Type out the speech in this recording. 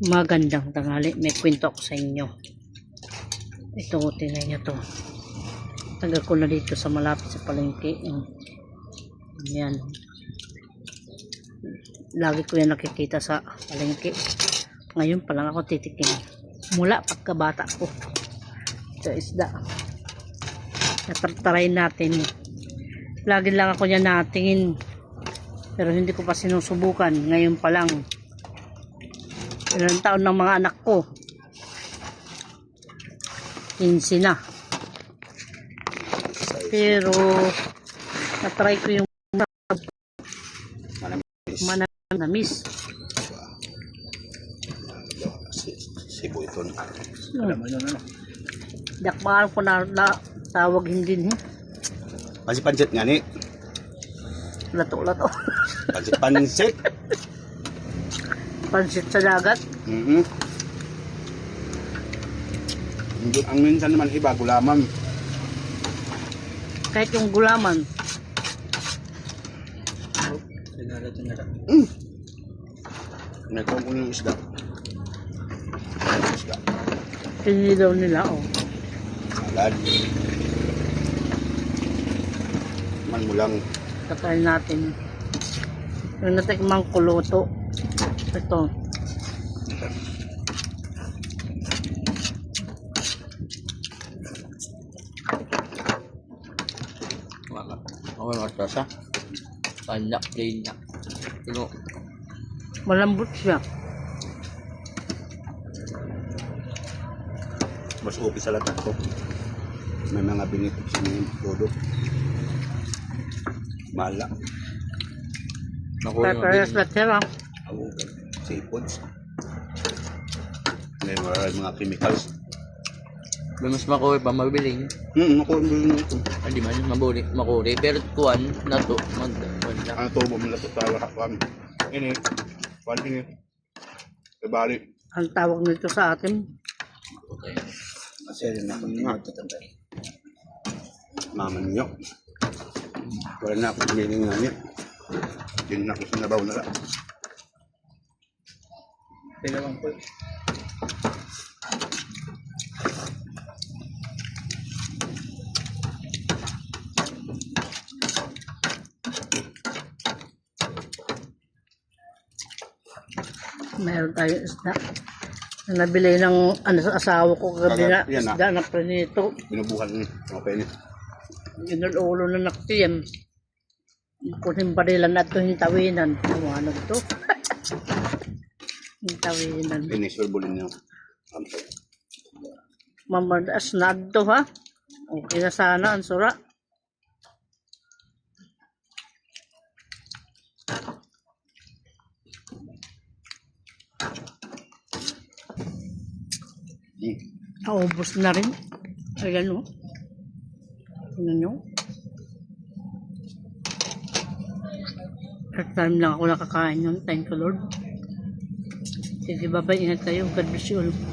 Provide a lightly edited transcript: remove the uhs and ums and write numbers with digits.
Magandang tanghali, may kwento ako sa inyo. Ito, tingnan nyo to. Tagal ko na dito sa malapit sa palengke. Ayan. Lagi ko yan nakikita sa palengke. Ngayon pa lang ako titikim. Mula pagkabata ko. Ito isda. Natry natin. Lagi lang ako yan natingin. Pero hindi ko pa sinusubukan. Ngayon pa lang. Ilang taon ng mga anak ko. 15 na. Pero natry ko yung manamis. Sibo ito. Dakbaan ko na tawag hindi eh. Pansit nga ni. Lato-lato. Pansit. Pansit sa dagat. Ang minsan naman iba, gulaman. Kahit yung gulaman. Nagkaw ko yung isda. Pinilaw nila oh. Salad. Man mo lang. Tatry natin. Yung natikmang kuluto. Ito. Okay, matasa. Panyak, plain na. Pero, Malambot siya. Mas okay sa lahat ko. May mga benefits sa mga todo. Mala. nakuha yung Parehas lahat siya lang. Seafoods. May mga chemicals. mas makuha pa mabiling. Nakuha mo yun ito. Hindi man, makuri. Pero kuwan, nato, magda. Ang tubo mo na ito sa lahat. Ini. Kuhan ini. Kabali. Ang tawag nito sa atin. Okay. Kasi rin ako nga. Mama niyo. Wala na ako piniling nga niya. Hindi na ako sinabaw na lang. Pinawang po. Meron tayong isda. Na nabili ng sa asawa ko kagabi na Yan, isda na prinito. Binubuhan niya. Mga penit. Inulo na naktiyan. Kunin pa nila na ito hintawinan. Tawanog to. Hintawinan. Pinisulbulin niya. Mamadas na ito ha. Okay na sana ang sura. Naubos na rin. Ayan o. Tingnan nyo. First time lang ako nakakain yun. Thank you Lord. Sige, bye-bye. Ingat kayo. God bless you all.